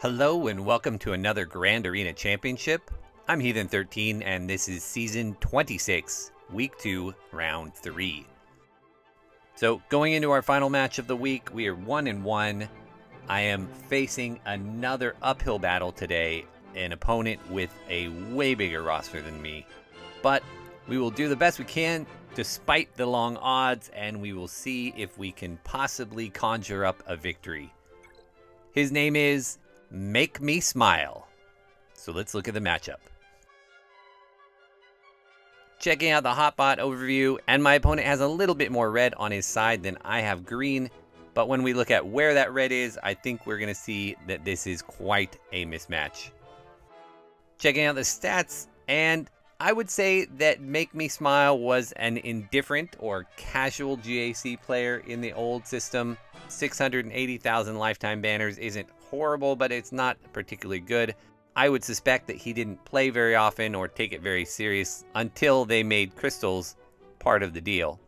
Hello and welcome to another Grand Arena Championship. I'm Heathen13 and this is Season 26, Week 2, Round 3. So going into our final match of the week, we are 1-1. I am facing another uphill battle today, an opponent with a way bigger roster than me. But we will do the best we can despite the long odds, and we will see if we can possibly conjure up a victory. His name is Make Me Smile. So let's look at the matchup. Checking out the Hotbot overview, and my opponent has a little bit more red on his side than I have green. But when we look at where that red is, I think we're going to see that this is quite a mismatch. Checking out the stats, and I would say that Make Me Smile was an indifferent or casual GAC player in the old system. 680,000 lifetime banners isn't horrible, but it's not particularly good. I would suspect that he didn't play very often or take it very serious until they made crystals part of the deal.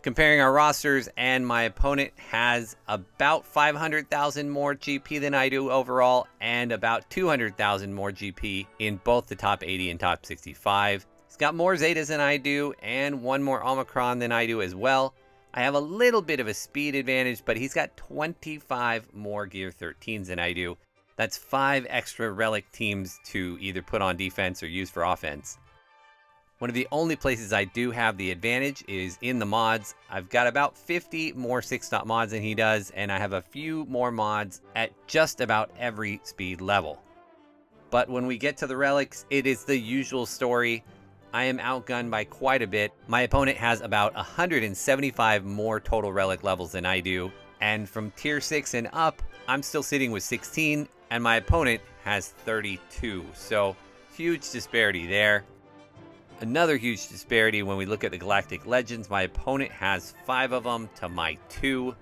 Comparing our rosters, and my opponent has about 500,000 more GP than I do overall, and about 200,000 more GP in both the top 80 and top 65. He's got more Zetas than I do, and one more Omicron than I do as well. I have a little bit of a speed advantage, but he's got 25 more Gear 13s than I do. That's 5 extra relic teams to either put on defense or use for offense. One of the only places I do have the advantage is in the mods. I've got about 50 more 6-stop mods than he does, and I have a few more mods at just about every speed level. But when we get to the relics, it is the usual story. I am outgunned by quite a bit. My opponent has about 175 more total relic levels than I do, and from tier 6 and up, I'm still sitting with 16, and my opponent has 32. So huge disparity there. Another huge disparity when we look at the Galactic Legends. My opponent has 5 of them to my 2.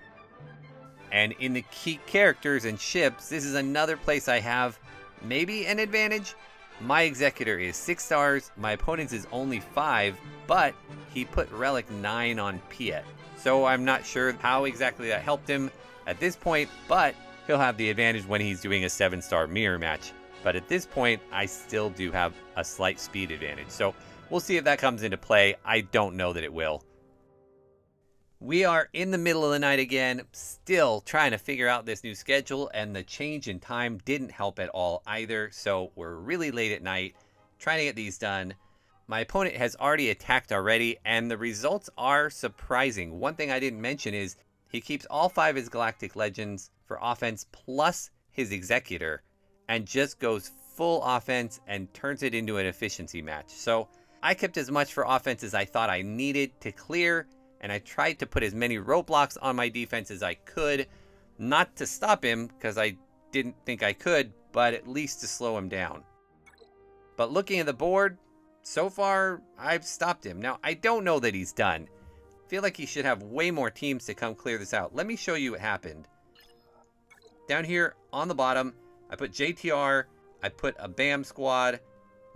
And in the key characters and ships, this is another place I have maybe an advantage. My Executor is 6 stars, my opponent's is only 5, but he put Relic 9 on Piet. So I'm not sure how exactly that helped him at this point, but he'll have the advantage when he's doing a 7-star mirror match. But at this point, I still do have a slight speed advantage. So we'll see if that comes into play. I don't know that it will. We are in the middle of the night again, still trying to figure out this new schedule, and the change in time didn't help at all either, so we're really late at night trying to get these done. My opponent has already attacked already, and the results are surprising. One thing I didn't mention is he keeps all 5 of his Galactic Legends for offense plus his Executor, and just goes full offense and turns it into an efficiency match. So I kept as much for offense as I thought I needed to clear, and I tried to put as many roadblocks on my defense as I could, not to stop him, because I didn't think I could, but at least to slow him down. But looking at the board, so far, I've stopped him. Now, I don't know that he's done. I feel like he should have way more teams to come clear this out. Let me show you what happened. Down here on the bottom, I put JTR, I put a BAM squad,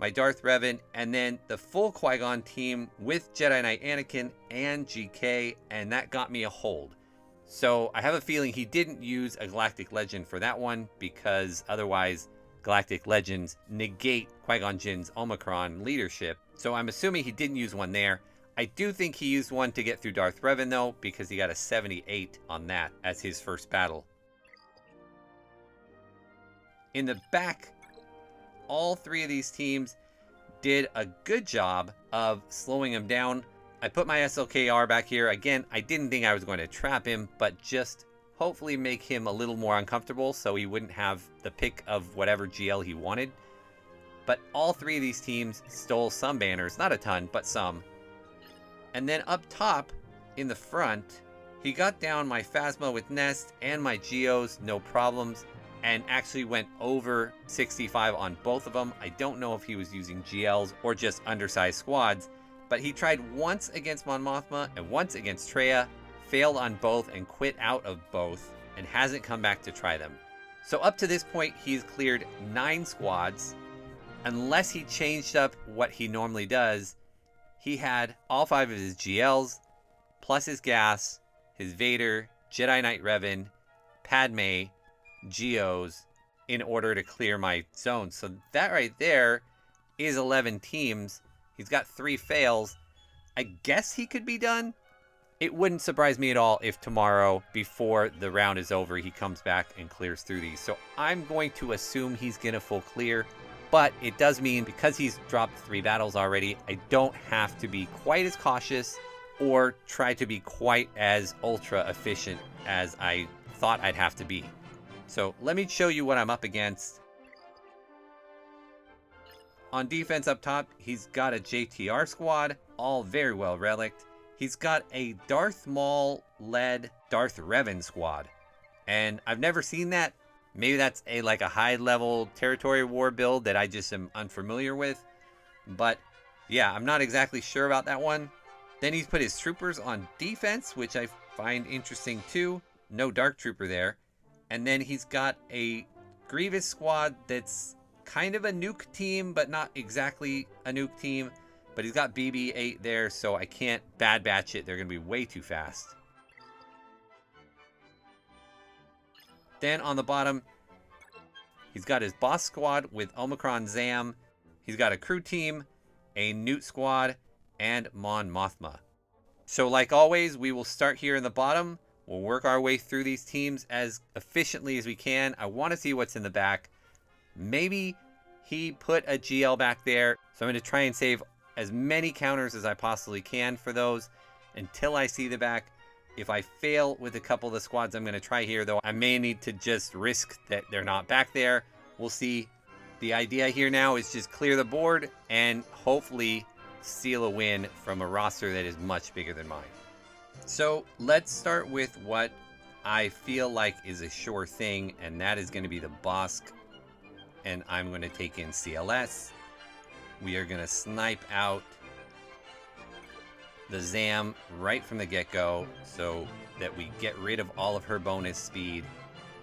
my Darth Revan, and then the full Qui-Gon team with Jedi Knight Anakin and GK, and that got me a hold. So I have a feeling he didn't use a Galactic Legend for that one, because otherwise Galactic Legends negate Qui-Gon Jinn's Omicron leadership. So I'm assuming he didn't use one there. I do think he used one to get through Darth Revan though, because he got a 78 on that as his first battle. In the back, all 3 of these teams did a good job of slowing him down. I put my SLKR back here. Again, I didn't think I was going to trap him, but just hopefully make him a little more uncomfortable so he wouldn't have the pick of whatever GL he wanted. But all 3 of these teams stole some banners, not a ton, but some. And then up top in the front, he got down my Phasma with Nest and my Geos, no problems, and actually went over 65 on both of them. I don't know if he was using GLs or just undersized squads, but he tried once against Mon Mothma and once against Traya, failed on both and quit out of both, and hasn't come back to try them. So up to this point, he's cleared 9 squads. Unless he changed up what he normally does, he had all 5 of his GLs, plus his Gas, his Vader, Jedi Knight Revan, Padme, Geos, in order to clear my zone. So that right there is 11 teams. He's got 3 fails. I guess he could be done. It wouldn't surprise me at all if tomorrow, before the round is over, he comes back and clears through these. So I'm going to assume he's going to full clear. But it does mean, because he's dropped 3 battles already, I don't have to be quite as cautious or try to be quite as ultra efficient as I thought I'd have to be. So let me show you what I'm up against. On defense up top, he's got a JTR squad, all very well relicked. He's got a Darth Maul-led Darth Revan squad. And I've never seen that. Maybe that's a high-level territory war build that I just am unfamiliar with. But yeah, I'm not exactly sure about that one. Then he's put his troopers on defense, which I find interesting too. No Dark Trooper there. And then he's got a Grievous squad that's kind of a nuke team, but not exactly a nuke team. But he's got BB-8 there, so I can't bad batch it. They're going to be way too fast. Then on the bottom, he's got his boss squad with Omicron Zam. He's got a crew team, a Newt squad, and Mon Mothma. So like always, we will start here in the bottom. We'll work our way through these teams as efficiently as we can. I want to see what's in the back. Maybe he put a GL back there. So I'm going to try and save as many counters as I possibly can for those until I see the back. If I fail with a couple of the squads I'm going to try here, though, I may need to just risk that they're not back there. We'll see. The idea here now is just clear the board and hopefully steal a win from a roster that is much bigger than mine. So let's start with what I feel like is a sure thing, and that is going to be the Bosk. And I'm going to take in CLS. We are going to snipe out the Zam right from the get-go so that we get rid of all of her bonus speed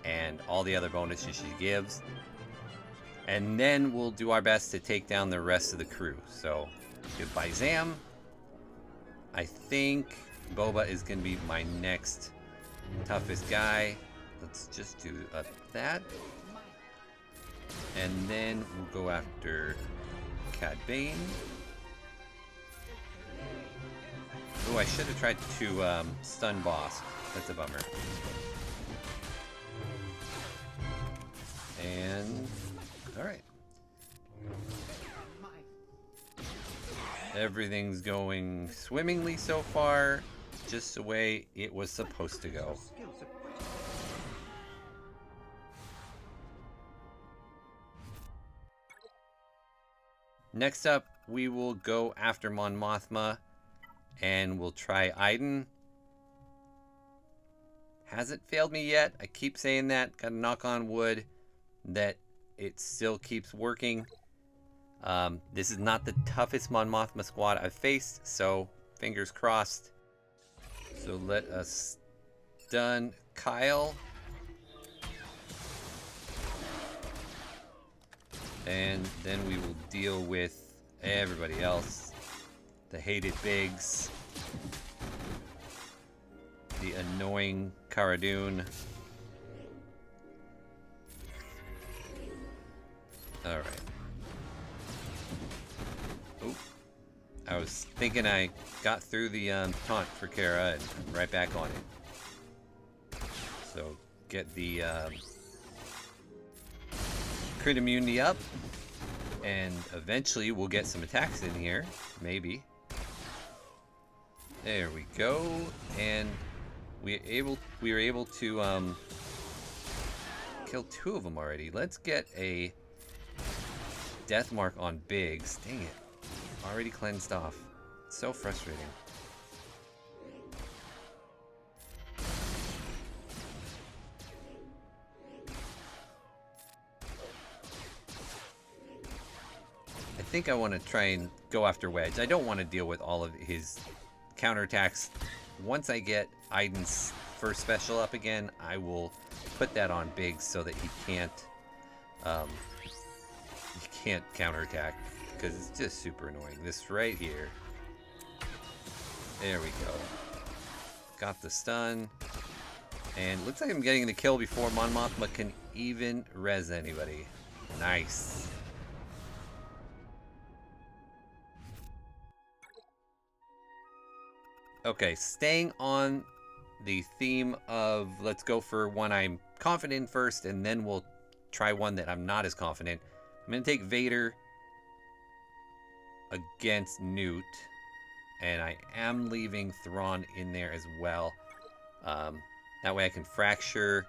and all the other bonuses she gives. And then we'll do our best to take down the rest of the crew. So goodbye Zam. I think Boba is going to be my next toughest guy. Let's just do that. And then we'll go after Cad Bane. Oh, I should have tried to stun Boss. That's a bummer. And alright. Everything's going swimmingly so far, just the way it was supposed to go. Next up, we will go after Mon Mothma, and we'll try Iden. Hasn't failed me yet. I keep saying that. Gotta knock on wood that it still keeps working. This is not the toughest Mon Mothma squad I've faced, so fingers crossed. So let us stun Kyle. And then we will deal with everybody else. The hated Biggs. The annoying Cara Dune. Alright. Oh. I was thinking I got through the taunt for Cara and I'm right back on it. So get the crit immunity up, and eventually we'll get some attacks in here, maybe. There we go, and we were able to kill 2 of them already. Let's get a death mark on Biggs. Dang it, already cleansed off. It's so frustrating. I think I want to try and go after Wedge. I don't want to deal with all of his counterattacks. Once I get Iden's first special up again, I will put that on Biggs so that he can't counterattack, because it's just super annoying. This right here. There we go. Got the stun. And looks like I'm getting the kill before Mon Mothma can even res anybody. Nice. Okay, staying on the theme of let's go for one I'm confident in first, and then we'll try one that I'm not as confident. I'm going to take Vader against Newt, and I am leaving Thrawn in there as well. That way I can fracture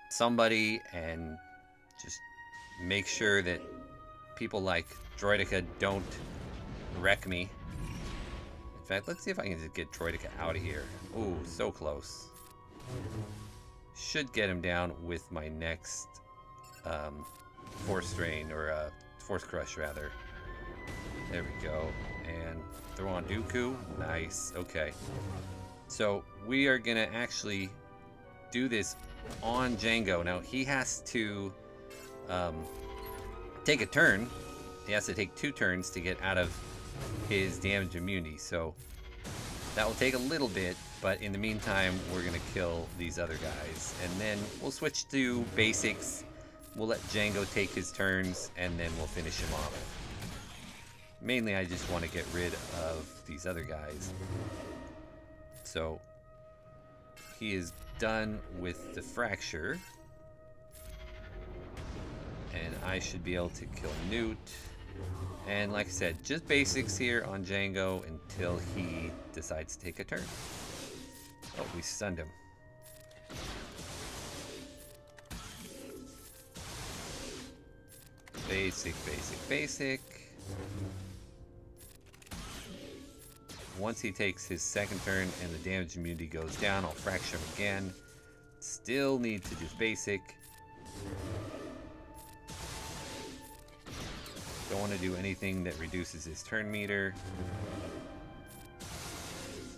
somebody and just make sure that people like Droideka don't wreck me. In fact, let's see if I can just get Droideka out of here. Ooh, so close. Should get him down with my next Force Strain, or Force Crush, rather. There we go. And throw on Dooku. Nice. Okay. So we are going to actually do this on Jango. Now, he has to take a turn. He has to take 2 turns to get out of his damage immunity. So that will take a little bit, but in the meantime, we're going to kill these other guys. And then we'll switch to basics. We'll let Jango take his turns, and then we'll finish him off. Mainly, I just want to get rid of these other guys. So he is done with the fracture, and I should be able to kill Newt. And like I said, just basics here on Jango until he decides to take a turn. Oh, we stunned him. Basic, basic, basic. Once he takes his second turn and the damage immunity goes down, I'll fracture him again. Still need to do basic. Don't want to do anything that reduces his turn meter.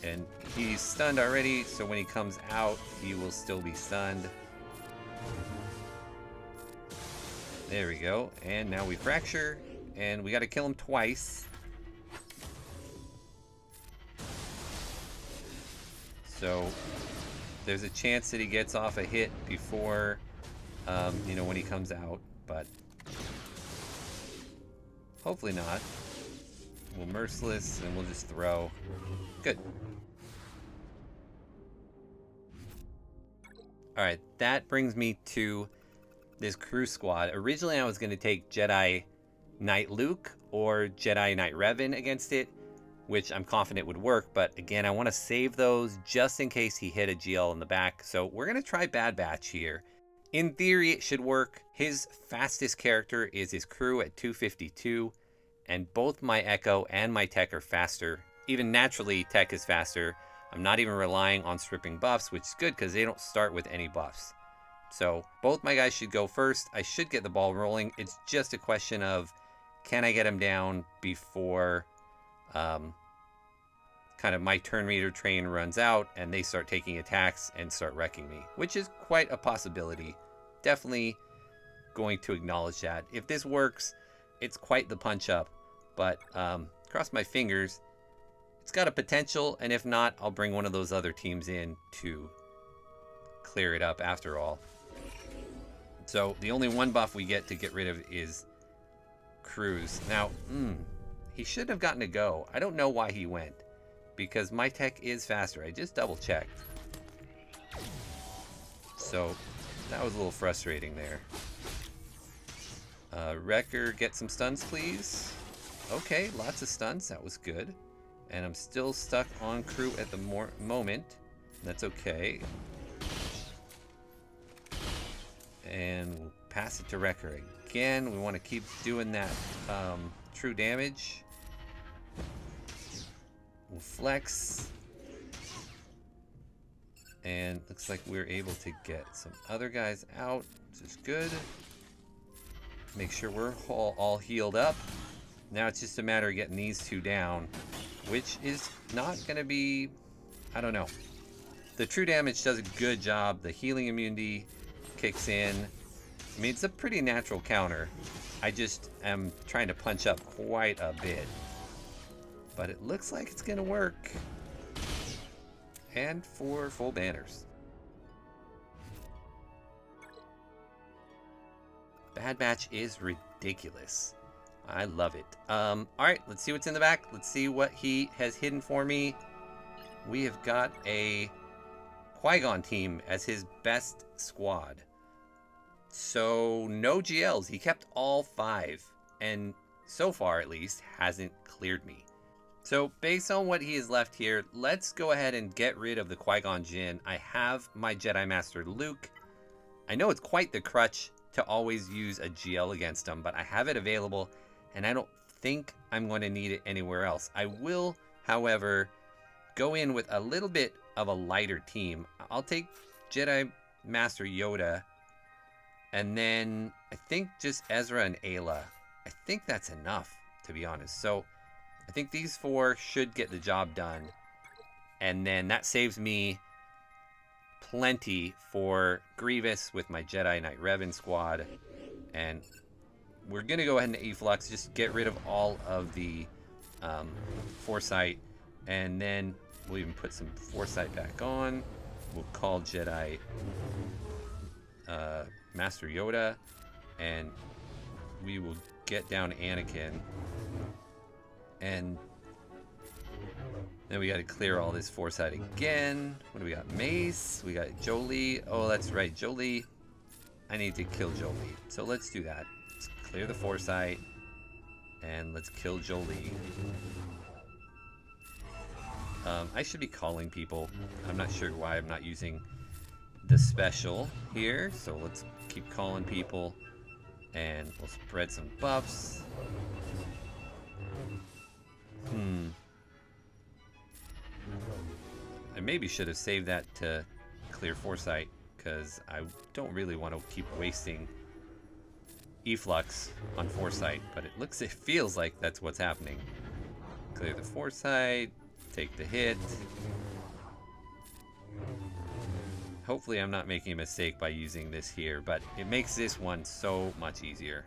And he's stunned already, so when he comes out, he will still be stunned. There we go. And now we fracture, and we got to kill him twice. So there's a chance that he gets off a hit before, you know, when he comes out, but hopefully not. We'll merciless and we'll just throw. Good. Alright, that brings me to this crew squad. Originally I was going to take Jedi Knight Luke or Jedi Knight Revan against it, which I'm confident would work, but again, I want to save those just in case he hit a GL in the back. So we're going to try Bad Batch here. In theory, it should work. His fastest character is his crew at 252, and both my Echo and my Tech are faster. Even naturally, Tech is faster. I'm not even relying on stripping buffs, which is good because they don't start with any buffs. So both my guys should go first. I should get the ball rolling. It's just a question of, can I get him down before kind of my turn meter train runs out and they start taking attacks and start wrecking me, which is quite a possibility. Definitely going to acknowledge that. If this works, it's quite the punch up, but cross my fingers, it's got a potential, and if not, I'll bring one of those other teams in to clear it up after all. So the only one buff we get to get rid of is Cruise. Now, he should have gotten to go. I don't know why he went, because my Tech is faster. I just double checked. So that was a little frustrating there. Wrecker, get some stuns, please. Okay, lots of stuns. That was good. And I'm still stuck on crew at the moment. That's okay. And we'll pass it to Wrecker again. We want to keep doing that true damage. We'll flex. And looks like we're able to get some other guys out, which is good. Make sure we're all healed up. Now it's just a matter of getting these two down, which is not going to be, I don't know. The true damage does a good job. The healing immunity kicks in. I mean, it's a pretty natural counter. I just am trying to punch up quite a bit. But it looks like it's going to work. And 4 full banners. Bad Batch is ridiculous. I love it. Alright, let's see what's in the back. Let's see what he has hidden for me. We have got a Qui-Gon team as his best squad. So, no GLs. He kept all 5. And so far, at least, hasn't cleared me. So, based on what he has left here, let's go ahead and get rid of the Qui-Gon Jinn. I have my Jedi Master Luke. I know it's quite the crutch to always use a GL against him, but I have it available, and I don't think I'm going to need it anywhere else. I will, however, go in with a little bit of a lighter team. I'll take Jedi Master Yoda, and then I think just Ezra and Ayla. I think that's enough, to be honest. So I think these 4 should get the job done, and then that saves me plenty for Grievous with my Jedi Knight Revan squad. And we're going to go ahead and efflux, just get rid of all of the Foresight, and then we'll even put some Foresight back on. We'll call Jedi Master Yoda, and we will get down Anakin, and then we got to clear all this Foresight again. What do we got? Mace. We got Jolie. Oh, that's right, Jolie. I need to kill Jolie. So let's do that. Let's clear the Foresight, and let's kill Jolie. I should be calling people. I'm not sure why I'm not using the special here. So let's keep calling people, and we'll spread some buffs. I maybe should have saved that to clear Foresight, because I don't really want to keep wasting efflux on Foresight, but it feels like that's what's happening. Clear the Foresight, take the hit. Hopefully I'm not making a mistake by using this here, but it makes this one so much easier.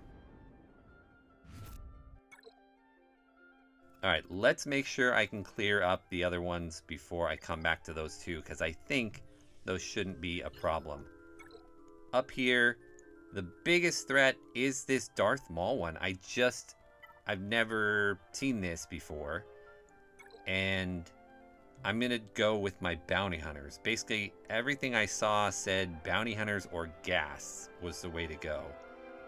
Alright, let's make sure I can clear up the other ones before I come back to those 2, because I think those shouldn't be a problem. Up here, the biggest threat is this Darth Maul one. I've never seen this before, and I'm going to go with my bounty hunters. Basically, everything I saw said bounty hunters or gas was the way to go.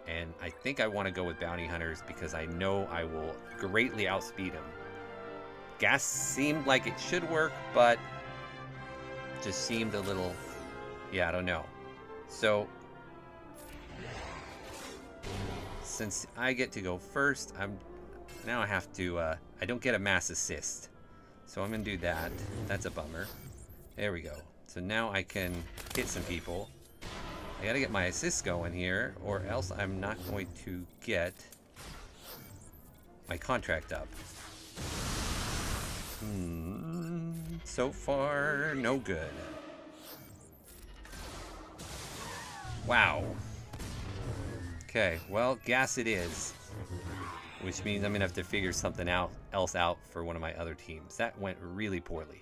And I think I want to go with bounty hunters because I know I will greatly outspeed him. Gas seemed like it should work, but just seemed a little, yeah, I don't know. So since I get to go first, now I have to, I don't get a mass assist. So I'm going to do that. That's a bummer. There we go. So now I can hit some people. I gotta get my assist going here, or else I'm not going to get my contract up. So far, no good. Wow. Okay, well, gas it is. Which means I'm gonna have to figure something else out for one of my other teams. That went really poorly.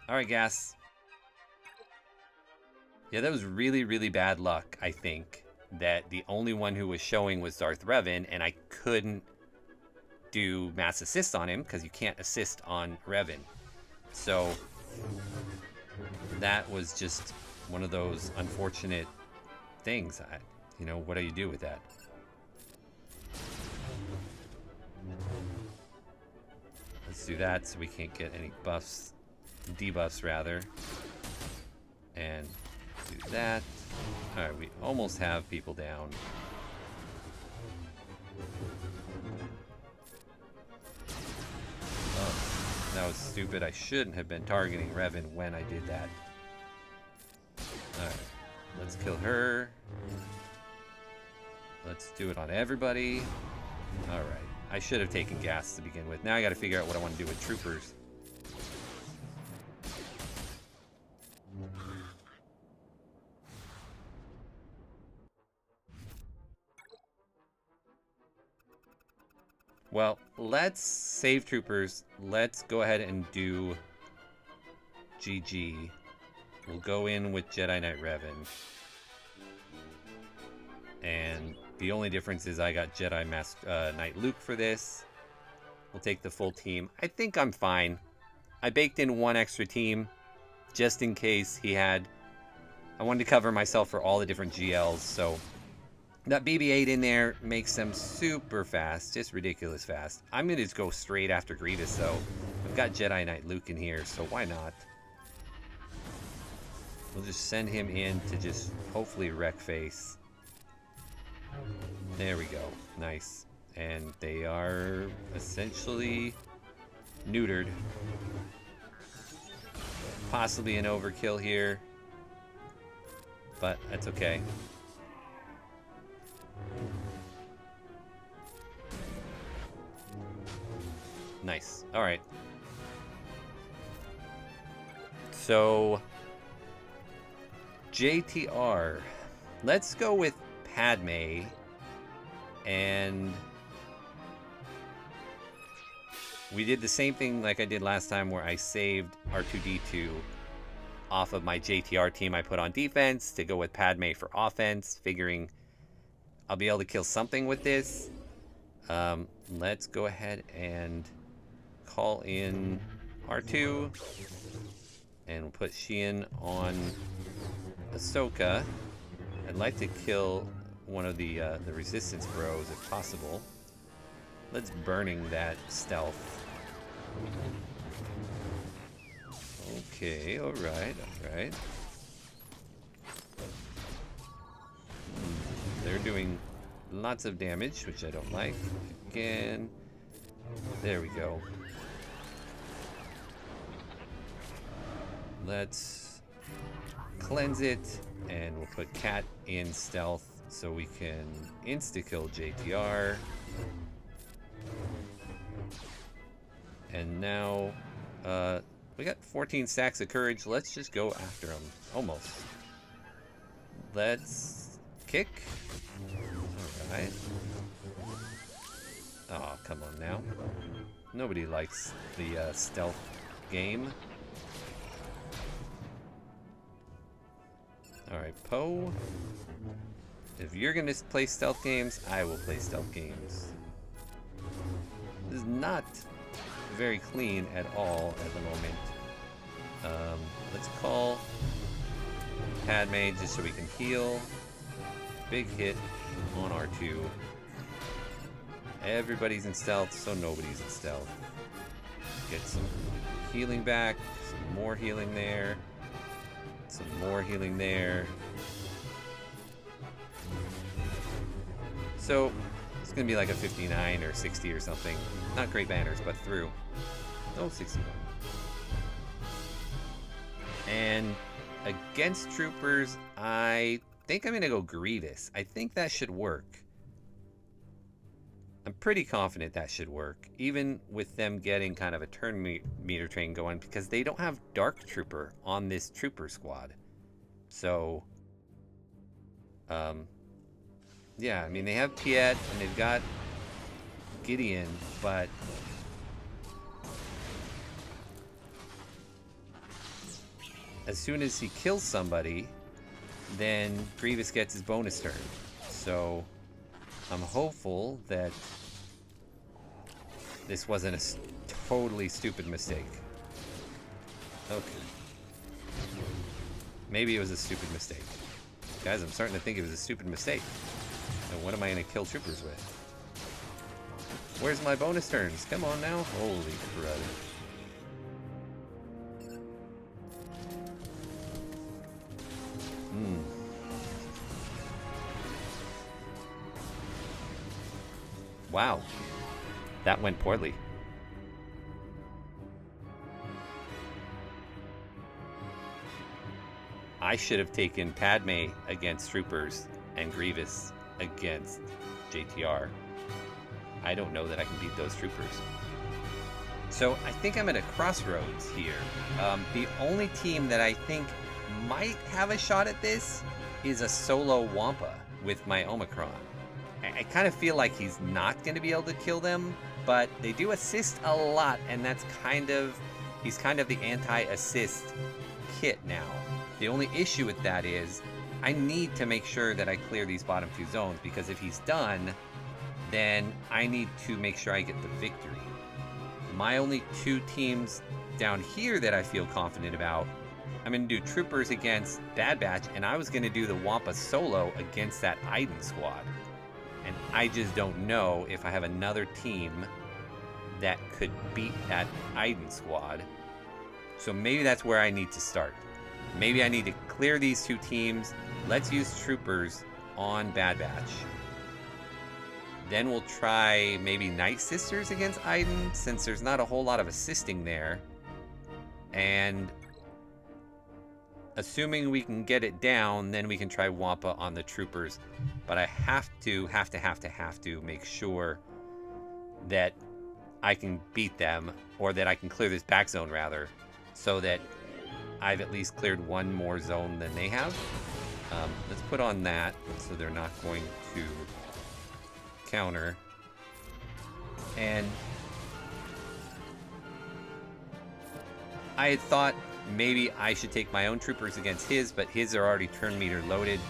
Alright, gas. Yeah, that was really, really bad luck, I think. That the only one who was showing was Darth Revan, and I couldn't do mass assist on him, because you can't assist on Revan. So, that was just one of those unfortunate things. You know, what do you do with that? Let's do that so we can't get any buffs, debuffs rather. And do that. Alright, we almost have people down. Oh, that was stupid. I shouldn't have been targeting Revan when I did that. Alright, let's kill her. Let's do it on everybody. Alright, I should have taken gas to begin with. Now I gotta figure out what I want to do with troopers. Well, let's save troopers. Let's go ahead and do GG. We'll go in with Jedi Knight Revan. And the only difference is I got Jedi Knight Luke for this. We'll take the full team. I think I'm fine. I baked in one extra team just in case he had... I wanted to cover myself for all the different GLs, so... That BB-8 in there makes them super fast, just ridiculous fast. I'm going to just go straight after Grievous, though. I've got Jedi Knight Luke in here, so why not? We'll just send him in to just hopefully wreck face. There we go. Nice. And they are essentially neutered. Possibly an overkill here, but that's okay. Nice. All right. So, JTR. Let's go with Padme. And we did the same thing like I did last time where I saved R2-D2 off of my JTR team I put on defense to go with Padme for offense, figuring I'll be able to kill something with this. Let's go ahead and call in R2 and we'll put Sheehan on Ahsoka. I'd like to kill one of the resistance bros if possible. Let's burning that stealth. Okay, alright. They're doing lots of damage, which I don't like. Again. There we go. Let's cleanse it, and we'll put Cat in stealth so we can insta-kill JTR. And now, we got 14 stacks of courage. Let's just go after him. Almost. Let's kick. Alright. Oh, come on now. Nobody likes the stealth game. Alright, Poe. If you're gonna play stealth games, I will play stealth games. This is not very clean at all at the moment. Let's call Padme just so we can heal. Big hit on R2. Everybody's in stealth, so nobody's in stealth. Get some healing back, some more healing there, some more healing there. So it's gonna be like a 59 or 60 or something. Not great banners, but through. Oh, 61. And against troopers, I think I'm gonna go Grievous. I think that should work. I'm pretty confident that should work, even with them getting kind of a turn meter train going, because they don't have Dark Trooper on this trooper squad. So, yeah, I mean, they have Piet and they've got Gideon, but as soon as he kills somebody, then Grievous gets his bonus turn. So I'm hopeful that this wasn't a totally stupid mistake. Okay. Maybe it was a stupid mistake. Guys, I'm starting to think it was a stupid mistake. And what am I going to kill troopers with? Where's my bonus turns? Come on now. Holy crud. Wow. That went poorly. I should have taken Padme against troopers and Grievous against JTR. I don't know that I can beat those troopers. So I think I'm at a crossroads here. The only team that I think might have a shot at this is a solo Wampa with my Omicron. I kind of feel like he's not going to be able to kill them, but they do assist a lot, and that's he's kind of the anti-assist kit now. The only issue with that is I need to make sure that I clear these bottom 2 zones, because if he's done, then I need to make sure I get the victory. My only 2 teams down here that I feel confident about, I'm going to do Troopers against Bad Batch, and I was going to do the Wampa solo against that Iden squad. And I just don't know if I have another team that could beat that Iden squad. So maybe that's where I need to start. Maybe I need to clear these 2 teams. Let's use Troopers on Bad Batch. Then we'll try maybe Night Sisters against Iden, since there's not a whole lot of assisting there. And assuming we can get it down, then we can try Wampa on the Troopers. But I have to make sure that I can beat them, or that I can clear this back zone rather, so that I've at least cleared 1 more zone than they have. Let's put on that so they're not going to counter. And I had thought maybe I should take my own Troopers against his, but his are already turn meter loaded.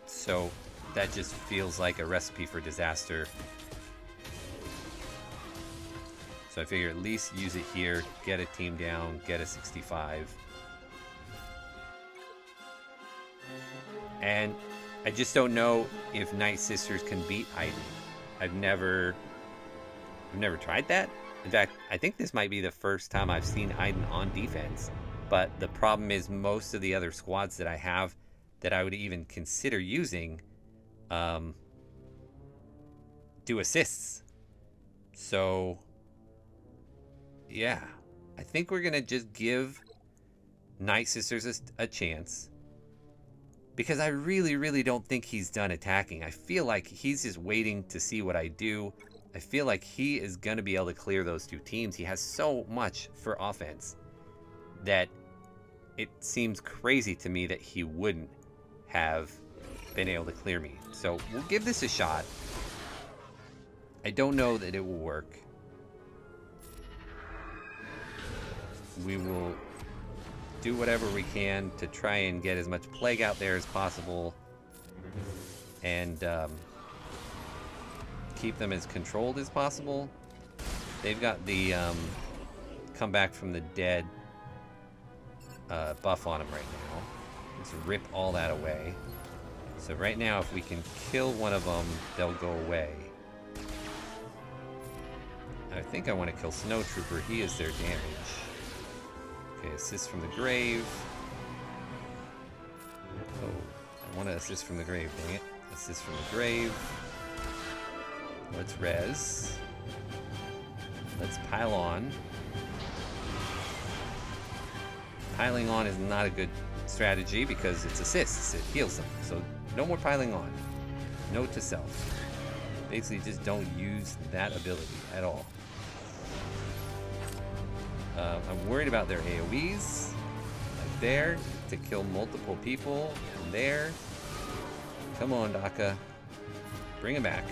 So that just feels like a recipe for disaster. So I figure at least use it here, get a team down, get a 65. And I just don't know if Night Sisters can beat Iden. I've never tried that. In fact, I think this might be the first time I've seen Iden on defense. But the problem is most of the other squads that I have that I would even consider using do assists. So yeah, I think we're going to just give Night Sisters a chance. Because I really don't think he's done attacking. I feel like he's just waiting to see what I do. I feel like he is going to be able to clear those 2 teams. He has so much for offense that it seems crazy to me that he wouldn't have been able to clear me. So we'll give this a shot. I don't know that it will work. We will do whatever we can to try and get as much plague out there as possible, and keep them as controlled as possible. They've got the come back from the dead buff on them right now. Let's rip all that away. So right now, if we can kill one of them, they'll go away. I think I want to kill Snow Trooper. He is their damage. Okay, assist from the grave. Oh, I want to assist from the grave, dang it. Assist from the grave. Let's res. Let's pile on. Piling on is not a good strategy because it's assists. It heals them. So no more piling on. Note to self. Basically just don't use that ability at all. I'm worried about their AoEs. Like there, to kill multiple people. And there. Come on, Daka. Bring him back.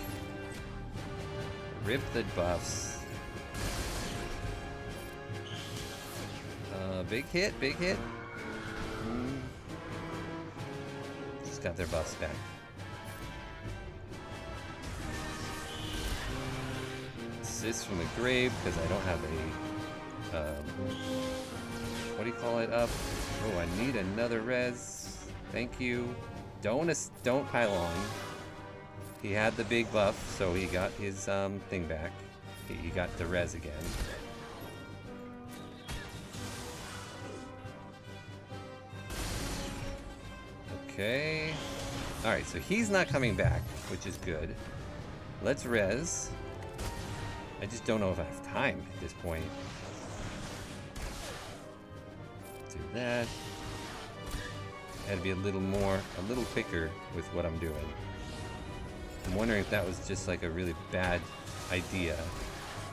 Rip the buffs. Big hit, big hit. Just got their buffs back. Assist from the grave because I don't have a what do you call it up? Oh, I need another res. Thank you. Don't pile on. He had the big buff, so he got his thing back. He got the res again. Okay. Alright, so he's not coming back, which is good. Let's res. I just don't know if I have time at this point. Do that. I had to be a little quicker with what I'm doing. I'm wondering if that was just like a really bad idea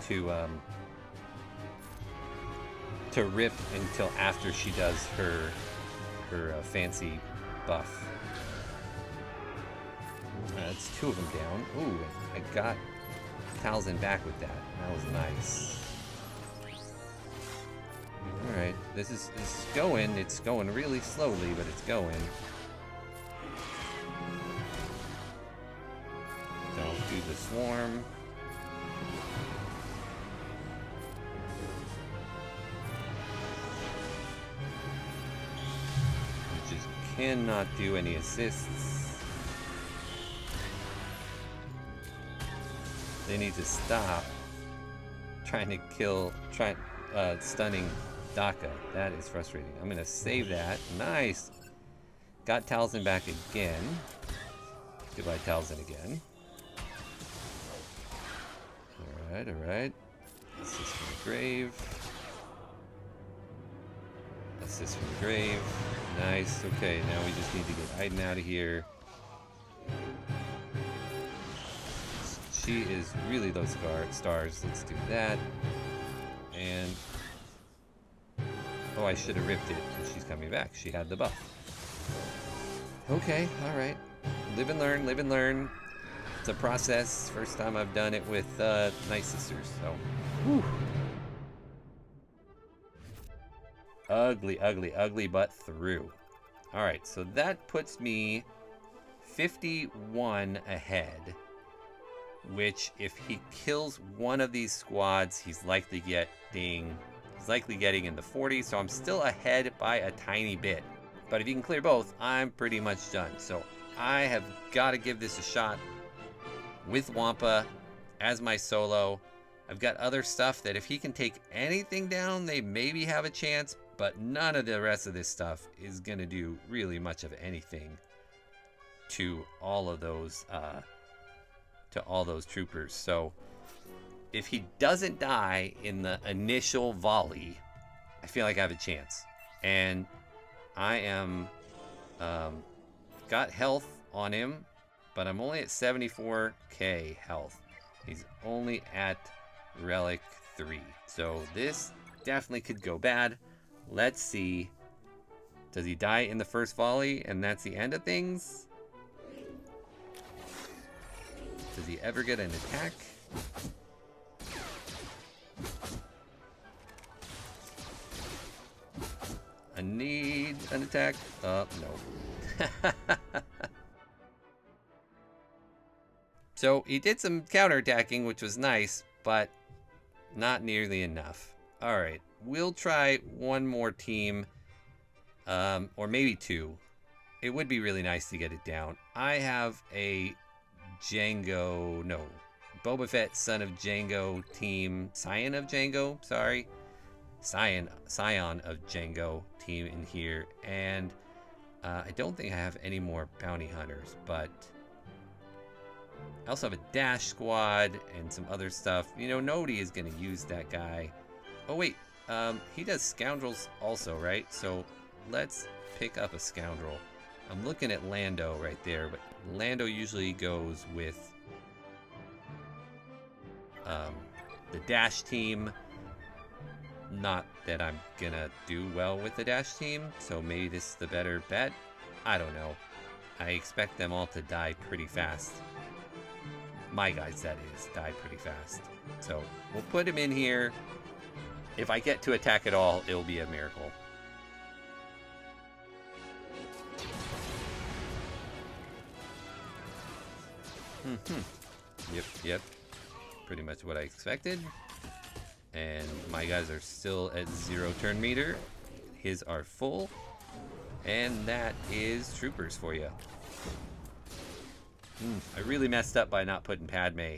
to rip until after she does her fancy buff. That's 2 of them down. Ooh, I got Talzin back with that. That was nice. Alright, this is going. It's going really slowly, but it's going. Don't do the swarm. You just cannot do any assists. They need to stop trying to kill, stunning Daka. That is frustrating. I'm gonna save that. Nice. Got Talzin back again. Goodbye, Talzin again. Alright, alright. Assist from the grave. Assist from the grave. Nice. Okay, now we just need to get Aiden out of here. She is really those stars. Let's do that. And oh, I should have ripped it because she's coming back. She had the buff. Okay, alright. Live and learn, live and learn. It's a process. First time I've done it with Night Sisters, so. Whew. Ugly, ugly, ugly, but through. Alright, so that puts me 51 ahead. Which, if he kills one of these squads, he's likely getting in the 40s, so I'm still ahead by a tiny bit. But if he can clear both, I'm pretty much done. So I have got to give this a shot with Wampa as my solo. I've got other stuff that if he can take anything down, they maybe have a chance, but none of the rest of this stuff is going to do really much of anything to all of those troopers. So if he doesn't die in the initial volley, I feel like I have a chance. And I am got health on him, but I'm only at 74k health. He's only at relic 3. So this definitely could go bad. Let's see. Does he die in the first volley and that's the end of things? Does he ever get an attack? I need an attack. No. So he did some counterattacking, which was nice, but not nearly enough. Alright, we'll try one more team, or maybe two. It would be really nice to get it down. I have a Boba Fett, son of Jango team, Scion of Jango team in here, and I don't think I have any more bounty hunters, but I also have a dash squad and some other stuff. You know, nobody is going to use that guy. Oh wait, he does scoundrels also, right? So let's pick up a scoundrel. I'm looking at Lando right there, but Lando usually goes with the dash team. Not that I'm gonna do well with the dash team, so maybe this is the better bet. I don't know. I expect them all to die pretty fast. My guys, that is, die pretty fast. So we'll put him in here. If I get to attack at all, it'll be a miracle. Yep. Pretty much what I expected. And my guys are still at 0 turn meter. His are full. And that is troopers for you. I really messed up by not putting Padme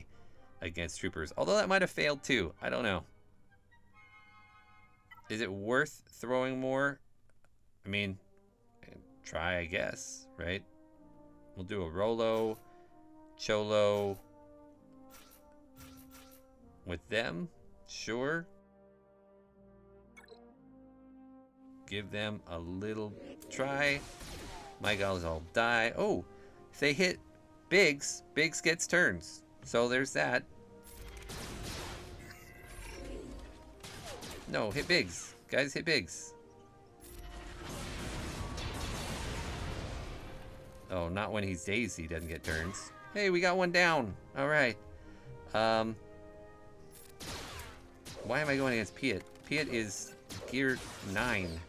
against troopers. Although that might have failed too. I don't know. Is it worth throwing more? I mean, try, I guess, right? We'll do a Rolo, Cholo with them. Sure. Give them a little try. My guys all die. Oh, if they hit Biggs, Biggs gets turns. So there's that. No, hit Biggs. Guys, hit Biggs. Oh, not when he's dazed, he doesn't get turns. Hey, we got one down. All right. Why am I going against Piet? Piet is gear 9.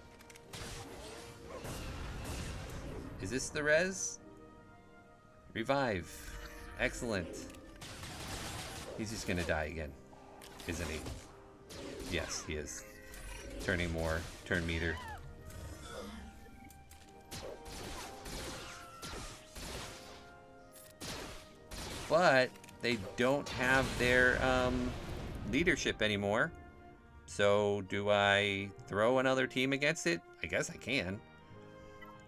Is this the res? Revive. Excellent. He's just gonna die again, isn't he? Yes, he is. Turning more. Turn meter. But they don't have their leadership anymore. So do I throw another team against it? I guess I can.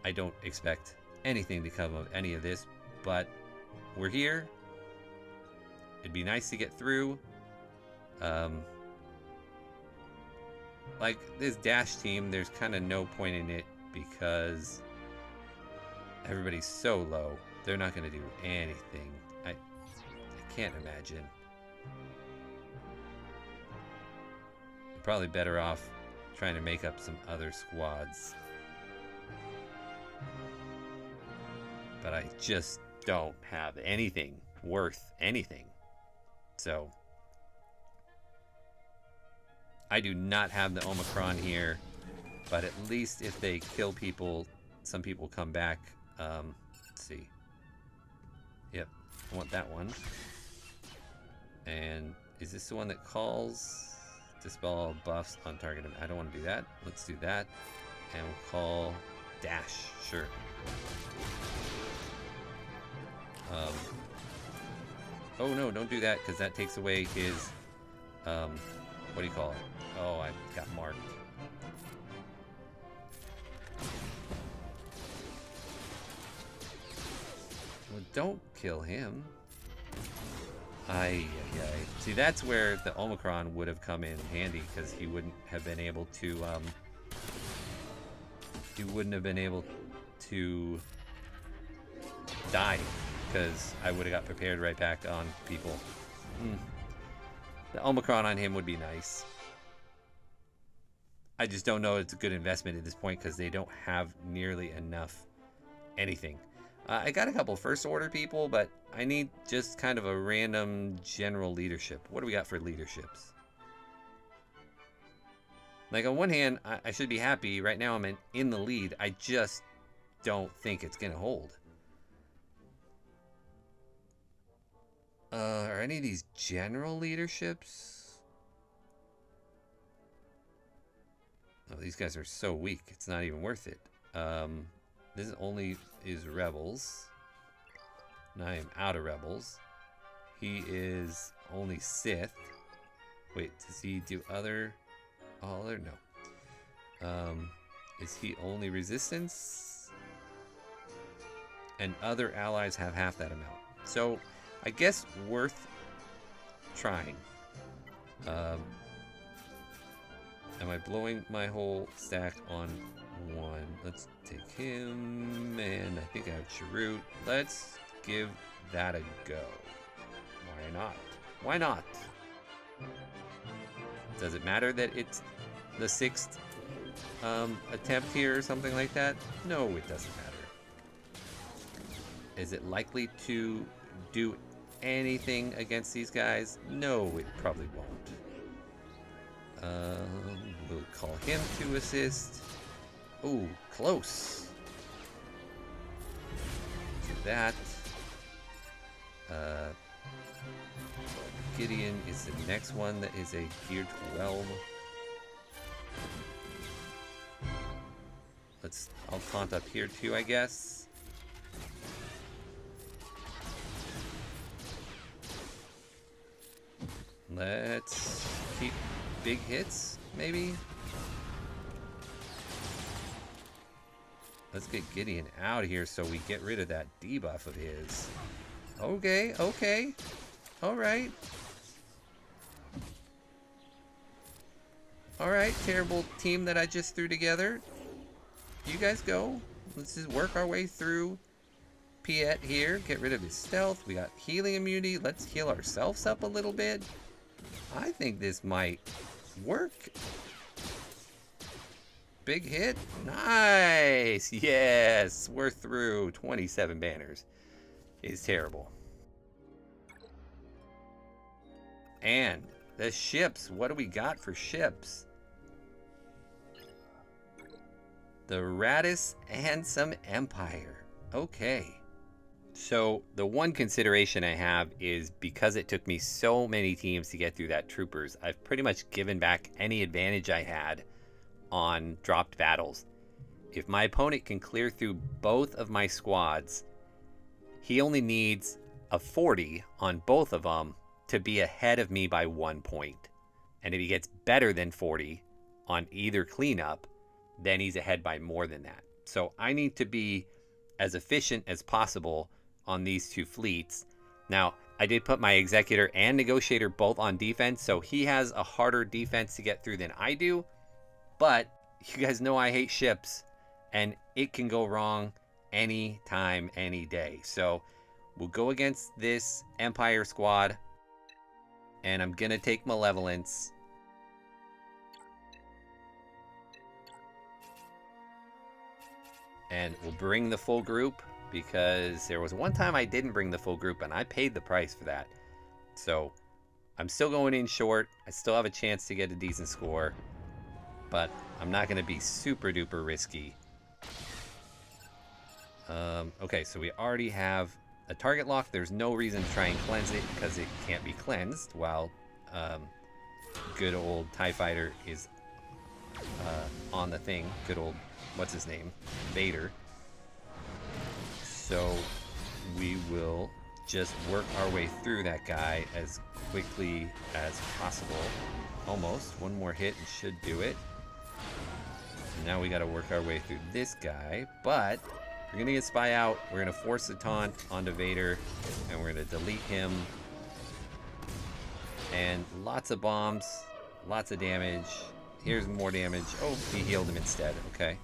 I don't expect anything to come of any of this, but we're here. It'd be nice to get through. Like this dash team, there's kind of no point in it because everybody's so low. They're not going to do anything. I can't imagine. I'm probably better off trying to make up some other squads. But I just don't have anything worth anything. So I do not have the Omicron here, but at least if they kill people, some people come back. Let's see. Yep, I want that one. And is this the one that calls? Dispel all buffs on target. I don't want to do that. Let's do that. And we'll call dash. Sure. Oh no, don't do that because that takes away his, what do you call it? Oh, I got marked. Well, don't kill him. Aye. See, that's where the Omicron would have come in handy because he wouldn't have been able to, die. Because I would have got prepared right back on people. The Omicron on him would be nice. I just don't know it's a good investment at this point because they don't have nearly enough anything. I got a couple first order people, but I need just kind of a random general leadership. What do we got for leaderships? Like on one hand, I should be happy. Right now I'm in the lead. I just don't think it's going to hold. Are any of these general leaderships? Oh, these guys are so weak. It's not even worth it. This only is rebels. Now I am out of rebels. He is only Sith. Wait, does he do other? Other? No. Is he only resistance? And other allies have half that amount. So I guess worth trying. Am I blowing my whole stack on one? Let's take him, and I think I have Chirrut. Let's give that a go. Why not? Why not? Does it matter that it's the 6th attempt here or something like that? No, it doesn't matter. Is it likely to do anything against these guys? No, it probably won't. We'll call him to assist. Ooh, close. Do that. Gideon is the next one that is a gear 12. I'll taunt up here too, I guess. Let's keep big hits, maybe. Let's get Gideon out of here so we get rid of that debuff of his. Okay. Alright. Alright, terrible team that I just threw together. You guys go. Let's just work our way through Piet here. Get rid of his stealth. We got healing immunity. Let's heal ourselves up a little bit. I think this might work. Big hit. Nice. Yes. We're through. 27 banners is terrible. And the ships. What do we got for ships? The Radis and some Empire. Okay. So the one consideration I have is because it took me so many teams to get through that troopers, I've pretty much given back any advantage I had on dropped battles. If my opponent can clear through both of my squads, he only needs a 40 on both of them to be ahead of me by 1 point. And if he gets better than 40 on either cleanup, then he's ahead by more than that. So I need to be as efficient as possible on these two fleets. Now, I did put my Executor and Negotiator both on defense, so he has a harder defense to get through than I do. But you guys know I hate ships, and it can go wrong any time, any day. So we'll go against this Empire squad, and I'm going to take Malevolence. And we'll bring the full group, because there was one time I didn't bring the full group and I paid the price for that. So I'm still going in short. I still have a chance to get a decent score, but I'm not going to be super duper risky. Okay, so we already have a target lock. There's no reason to try and cleanse it because it can't be cleansed while good old TIE Fighter is on the thing. Good old, what's his name? Vader. So we will just work our way through that guy as quickly as possible. Almost. One more hit and should do it. Now we got to work our way through this guy, but we're going to get Spy out. We're going to force the taunt onto Vader, and we're going to delete him. And lots of bombs, lots of damage. Here's more damage. Oh, he healed him instead. Okay.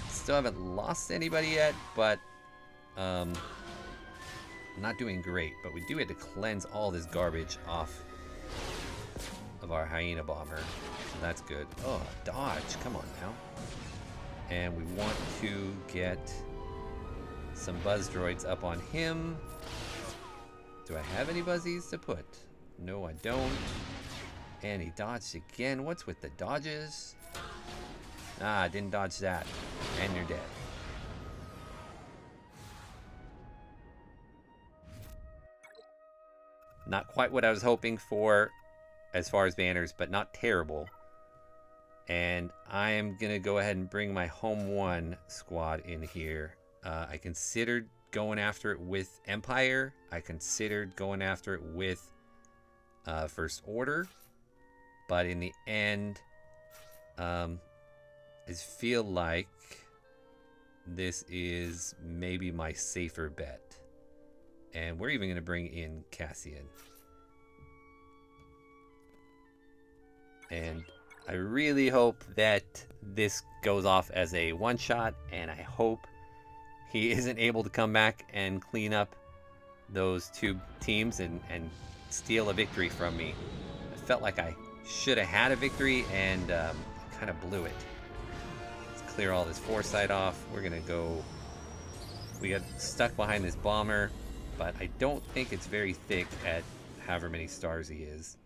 Still haven't lost anybody yet, but not doing great. But we do have to cleanse all this garbage off of our Hyena Bomber. So that's good. Oh, dodge. Come on now. And we want to get some Buzz Droids up on him. Do I have any Buzzies to put? No, I don't. And he dodged again. What's with the dodges? Ah, didn't dodge that. And you're dead. Not quite what I was hoping for as far as banners, but not terrible. And I am going to go ahead and bring my Home 1 squad in here. I considered going after it with Empire. I considered going after it with First Order. But in the end, I feel like this is maybe my safer bet. And we're even going to bring in Cassian. And I really hope that this goes off as a one-shot, and I hope he isn't able to come back and clean up those two teams and steal a victory from me. I felt like I should have had a victory, and kind of blew it. Let's clear all this foresight off. We're going to go... We got stuck behind this bomber, but I don't think it's very thick at however many stars he is.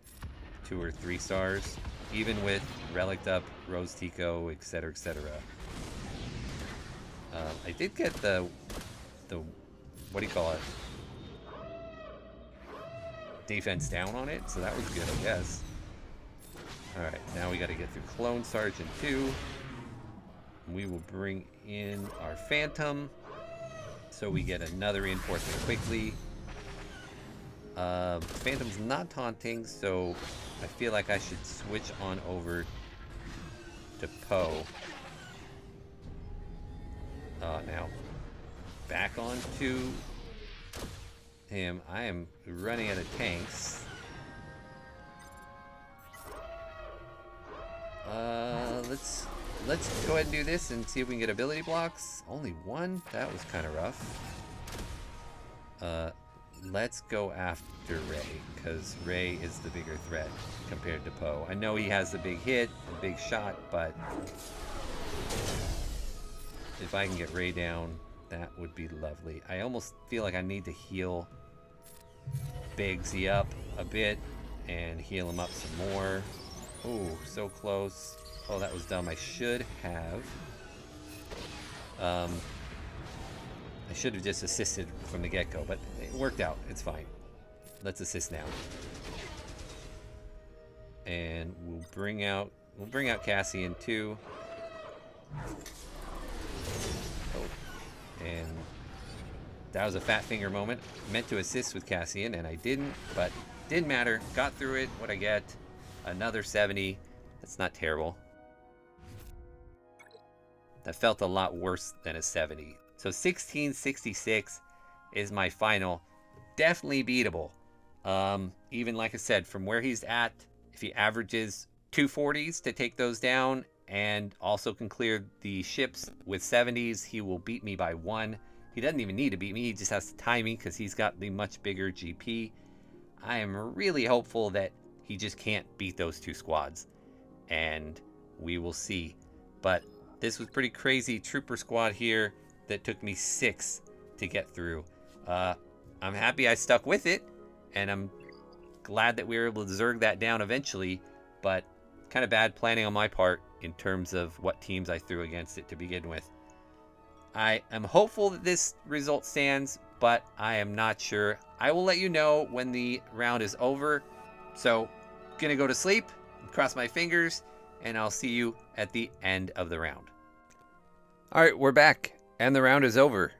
2 or 3 stars. Even with Relic up, Rose Tico, etc., etc. I did get the what do you call it? Defense down on it, so that was good, I guess. Alright, now we got to get through Clone Sergeant 2. We will bring in our Phantom, so we get another reinforcement quickly. Phantom's not taunting, so I feel like I should switch on over to Poe. Now, back on to him. I am running out of tanks. Let's go ahead and do this and see if we can get ability blocks. Only 1? That was kind of rough. Let's go after Rey, because Rey is the bigger threat compared to Poe. I know he has the big hit, the big shot, but if I can get Rey down, that would be lovely. I almost feel like I need to heal Bigsy up a bit and heal him up some more. Oh, so close. Oh, that was dumb. I should have just assisted from the get-go, but it worked out. It's fine. Let's assist now. And we'll bring out Cassian too. Oh, and that was a fat finger moment. Meant to assist with Cassian, and I didn't, but didn't matter. Got through it. What I get? Another 70. That's not terrible. That felt a lot worse than a 70. So 1666 is my final. Definitely beatable. Even like I said, from where he's at, if he averages 240s to take those down and also can clear the ships with 70s, he will beat me by 1. He doesn't even need to beat me. He just has to tie me because he's got the much bigger GP. I am really hopeful that he just can't beat those 2 squads. And we will see. But this was pretty crazy trooper squad here that took me 6 to get through. I'm happy I stuck with it. And I'm glad that we were able to zerg that down eventually. But kind of bad planning on my part in terms of what teams I threw against it to begin with. I am hopeful that this result stands, but I am not sure. I will let you know when the round is over. So, gonna go to sleep, cross my fingers, and I'll see you at the end of the round. All right, we're back, and the round is over.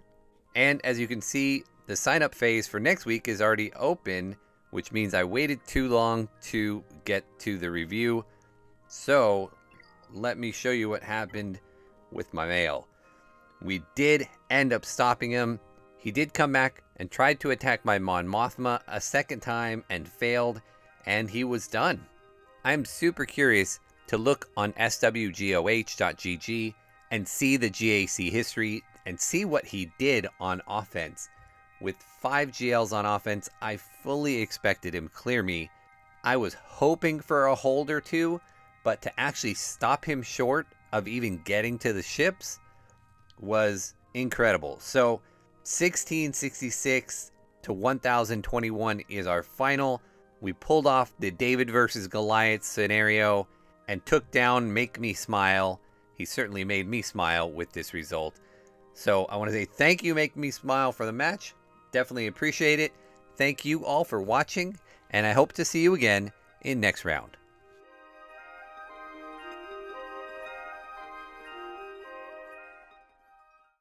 And as you can see, the sign-up phase for next week is already open, which means I waited too long to get to the review. So, let me show you what happened with my mail. We did end up stopping him. He did come back and tried to attack my Mon Mothma a second time and failed, and he was done. I'm super curious to look on SWGOH.gg and see the GAC history and see what he did on offense. With 5 GLs on offense, I fully expected him to clear me. I was hoping for a hold or 2, but to actually stop him short of even getting to the ships was incredible. So 1666 to 1021 is our final. We pulled off the David versus Goliath scenario and took down Make Me Smile. He certainly made me smile with this result. So I want to say thank you, Make Me Smile, for the match. Definitely appreciate it. Thank you all for watching, and I hope to see you again in next round.